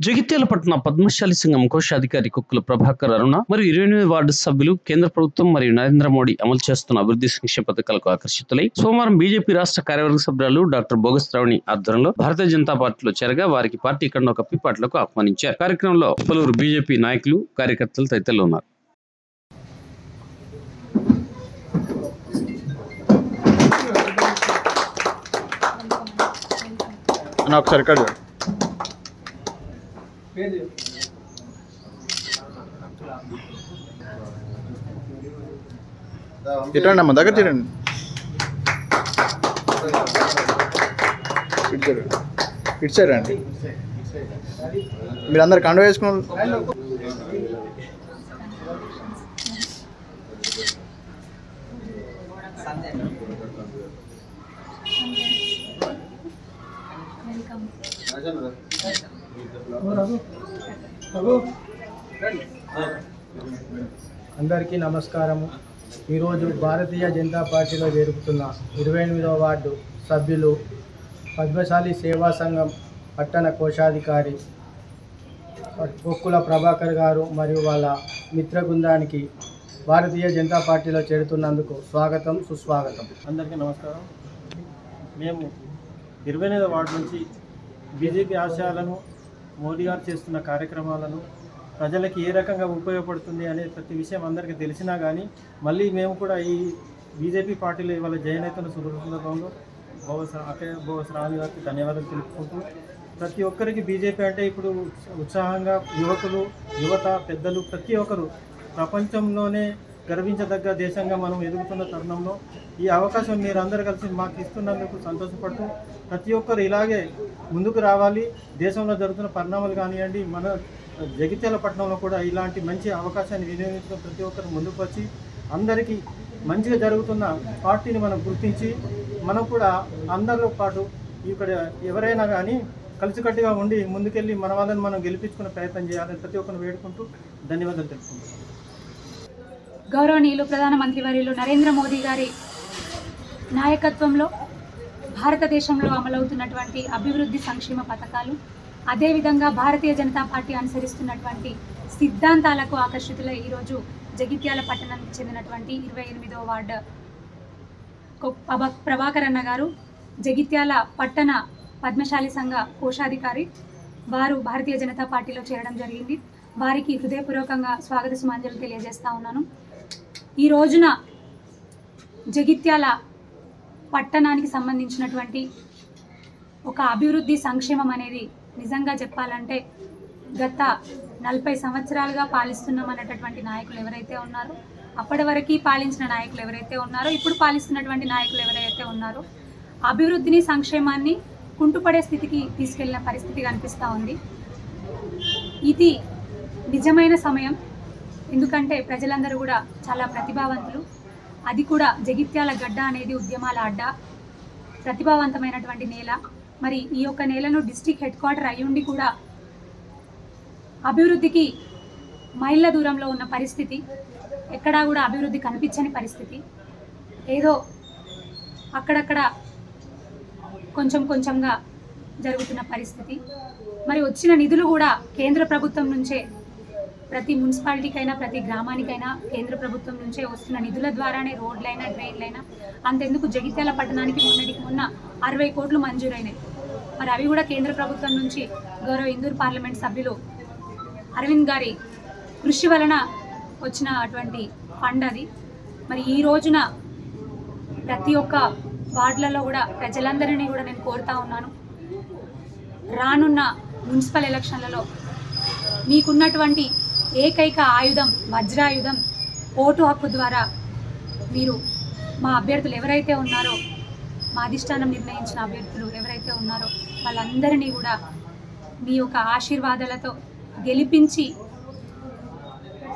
జగిత్యాల పట్టణ పద్మశాలి సంఘం కోశాధికారి కుక్కుల ప్రభాకర్ అరుణ మరియు 28 వార్డు సభ్యులు కేంద్ర ప్రభుత్వం మరియు నరేంద్ర మోడీ అమలు చేస్తున్న అభివృద్ధి సంక్షేమ పథకాలకు ఆకర్షితులై సోమవారం బీజేపీ రాష్ట్ర కార్యవర్గ సభ్యులు డాక్టర్ బోగస్ శ్రావణి ఆధ్వర్యంలో భారతీయ జనతా పార్టీలో చేరగా వారికి పార్టీ కండువా కప్పి పార్టీలకు ఆహ్వానించారు. కార్యక్రమంలో పలువురు బీజేపీ నాయకులు, కార్యకర్తలు తదితరులు ఉన్నారు. ఇటండి అమ్మ దగ్గర చేరండి. ఇటు సైడ్ అండి. మీరు అందరు కండువా వేసుకున్నారు. అందరికీ నమస్కారము. ఈరోజు భారతీయ జనతా పార్టీలో జరుగుతున్న 28వ వార్డు సభ్యులు పద్మశాలి సేవా సంఘం పట్టణ కోశాధికారి కొక్కుల ప్రభాకర్ గారు మరియు వాళ్ళ మిత్ర బృందానికి భారతీయ జనతా పార్టీలో చేరుతున్నందుకు స్వాగతం, సుస్వాగతం. అందరికీ నమస్కారం. మేము 28వ వార్డు నుంచి బీజేపీ ఆశయాలను, మోడీ గారు చేస్తున్న కార్యక్రమాలను, ప్రజలకి ఏ రకంగా ఉపయోగపడుతుంది అనే ప్రతి విషయం అందరికీ తెలిసినా కానీ మళ్ళీ మేము కూడా ఈ బీజేపీ పార్టీలో ఇవాళ జయనేతల సందర్భంలో బోగస్ రాణి గారికి ధన్యవాదాలు తెలుపుకుంటూ, ప్రతి ఒక్కరికి బీజేపీ అంటే ఇప్పుడు ఉత్సాహంగా యువత, పెద్దలు ప్రతి ఒక్కరు ప్రపంచంలోనే గర్వించదగ్గ దేశంగా మనం ఎదుగుతున్న తరుణంలో ఈ అవకాశం మీరు అందరూ కలిసి మాకు ఇస్తున్నందుకు సంతోషపడుతూ ప్రతి ఒక్కరు ఇలాగే ముందుకు రావాలి. దేశంలో జరుగుతున్న పరిణామాలు కానివ్వండి, మన జగిత్యాల పట్టణంలో కూడా ఇలాంటి మంచి అవకాశాన్ని వినియోగించుకుని ప్రతి ఒక్కరు ముందుకు వచ్చి అందరికీ మంచిగా జరుగుతున్న పార్టీని మనం గుర్తించి మనం కూడా అందరితో పాటు ఇక్కడ ఎవరైనా కానీ కలిసికట్టుగా ఉండి ముందుకెళ్ళి మన వాళ్ళని మనం గెలిపించుకునే ప్రయత్నం చేయాలని ప్రతి ఒక్కరిని వేడుకుంటూ ధన్యవాదాలు తెలుపుకుంటాం. గౌరవనీయులు ప్రధానమంత్రి వర్యులు నరేంద్ర మోదీ గారి నాయకత్వంలో భారతదేశంలో అమలవుతున్నటువంటి అభివృద్ధి సంక్షేమ పథకాలు, అదేవిధంగా భారతీయ జనతా పార్టీ అనుసరిస్తున్నటువంటి సిద్ధాంతాలకు ఆకర్షితులై ఈరోజు జగిత్యాల పట్టణానికి చెందినటువంటి 28వ వార్డు ప్రభాకర్ అన్న గారు జగిత్యాల పట్టణ పద్మశాలి సంఘ కోశాధికారి వారు భారతీయ జనతా పార్టీలో చేరడం జరిగింది. వారికి హృదయపూర్వకంగా స్వాగత సుమాంజలు తెలియజేస్తా ఉన్నాను. ఈ రోజున జగిత్యాల పట్టణానికి సంబంధించినటువంటి ఒక అభివృద్ధి సంక్షేమం అనేది నిజంగా చెప్పాలంటే గత 40 సంవత్సరాలుగా పాలిస్తున్నామన్నటువంటి నాయకులు ఎవరైతే ఉన్నారో, అప్పటి వరకు పాలించిన నాయకులు ఎవరైతే ఉన్నారో, ఇప్పుడు పాలిస్తున్నటువంటి నాయకులు ఎవరైతే ఉన్నారో అభివృద్ధిని, సంక్షేమాన్ని కుంటుపడే స్థితికి తీసుకెళ్లిన పరిస్థితి కనిపిస్తూ ఉంది. ఇది నిజమైన సమయం. ఎందుకంటే ప్రజలందరూ కూడా చాలా ప్రతిభావంతులు. అది కూడా జగిత్యాల గడ్డ అనేది ఉద్యమాల అడ్డ, ప్రతిభావంతమైనటువంటి నేల. మరి ఈ యొక్క నేలను డిస్ట్రిక్ట్ హెడ్ క్వార్టర్ అయ్యుండి కూడా అభివృద్ధికి మైళ్ళ దూరంలో ఉన్న పరిస్థితి, ఎక్కడా కూడా అభివృద్ధి కనిపించని పరిస్థితి, ఏదో అక్కడక్కడ కొంచెంగా జరుగుతున్న పరిస్థితి. మరి వచ్చిన నిధులు కూడా కేంద్ర ప్రభుత్వం నుంచే, ప్రతి మున్సిపాలిటీకైనా ప్రతి గ్రామానికైనా కేంద్ర ప్రభుత్వం నుంచే వస్తున్న నిధుల ద్వారానే రోడ్లైనా, డ్రైన్లైనా. అంతెందుకు జగిత్యాల పట్టణానికి మొన్న 60 కోట్లు మంజూరైనాయి. మరి అవి కూడా కేంద్ర ప్రభుత్వం నుంచి గౌరవ ఇందూరు పార్లమెంట్ సభ్యులు అరవింద్ గారి కృషి వలన వచ్చిన అటువంటి ఫండ్ అది. మరి ఈ రోజున ప్రతి ఒక్క వార్డులలో కూడా ప్రజలందరినీ కూడా నేను కోరుతా ఉన్నాను, రానున్న మున్సిపల్ ఎలక్షన్లలో మీకున్నటువంటి ఏకైక ఆయుధం, వజ్రాయుధం ఓటు హక్కు ద్వారా మీరు మా అభ్యర్థులు ఎవరైతే ఉన్నారో, మా అధిష్టానం నిర్ణయించిన అభ్యర్థులు ఎవరైతే ఉన్నారో వాళ్ళందరినీ కూడా మీ యొక్క ఆశీర్వాదాలతో గెలిపించి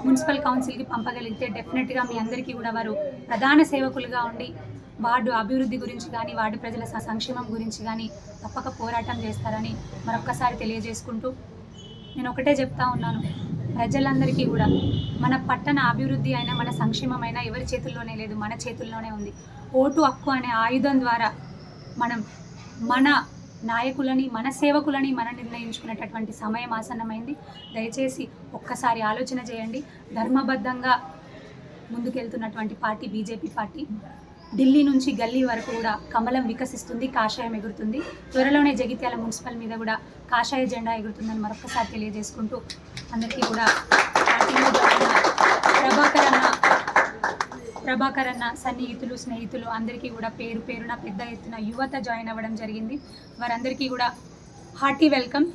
మున్సిపల్ కౌన్సిల్కి పంపగలిగితే డెఫినెట్గా మీ అందరికీ కూడా వారు ప్రధాన సేవకులుగా ఉండి వార్డు అభివృద్ధి గురించి కానీ, వార్డు ప్రజల సంక్షేమం గురించి కానీ తప్పక పోరాటం చేస్తారని మరొక్కసారి తెలియజేసుకుంటూ నేను ఒకటే చెప్తా ఉన్నాను, ప్రజలందరికీ కూడా మన పట్టణ అభివృద్ధి అయినా, మన సంక్షేమం అయినా ఎవరి చేతుల్లోనే లేదు, మన చేతుల్లోనే ఉంది. ఓటు హక్కు అనే ఆయుధం ద్వారా మనం మన నాయకులని, మన సేవకులని మనం నిర్ణయించుకునేటటువంటి సమయం ఆసన్నమైంది. దయచేసి ఒక్కసారి ఆలోచన చేయండి. ధర్మబద్ధంగా ముందుకెళ్తున్నటువంటి పార్టీ బీజేపీ పార్టీ. ఢిల్లీ నుంచి గల్లీ వరకు కూడా కమలం వికసిస్తుంది, కాషాయం ఎగురుతుంది. త్వరలోనే జగిత్యాల మున్సిపల్ మీద కూడా కాషాయ జెండా ఎగురుతుందని మరొకసారి తెలియజేసుకుంటూ అందరికీ కూడా పార్టీలో జాయిన్ ప్రభాకర్ అన్న సన్నిహితులు, స్నేహితులు అందరికీ కూడా పేరు పేరున పెద్ద ఎత్తున యువత జాయిన్ అవ్వడం జరిగింది. వారందరికీ కూడా హార్టీ వెల్కమ్.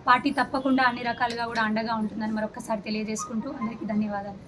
పార్టీ తప్పకుండా అన్ని రకాలుగా కూడా అండగా ఉంటుందని మరొకసారి తెలియజేసుకుంటూ అందరికీ ధన్యవాదాలు.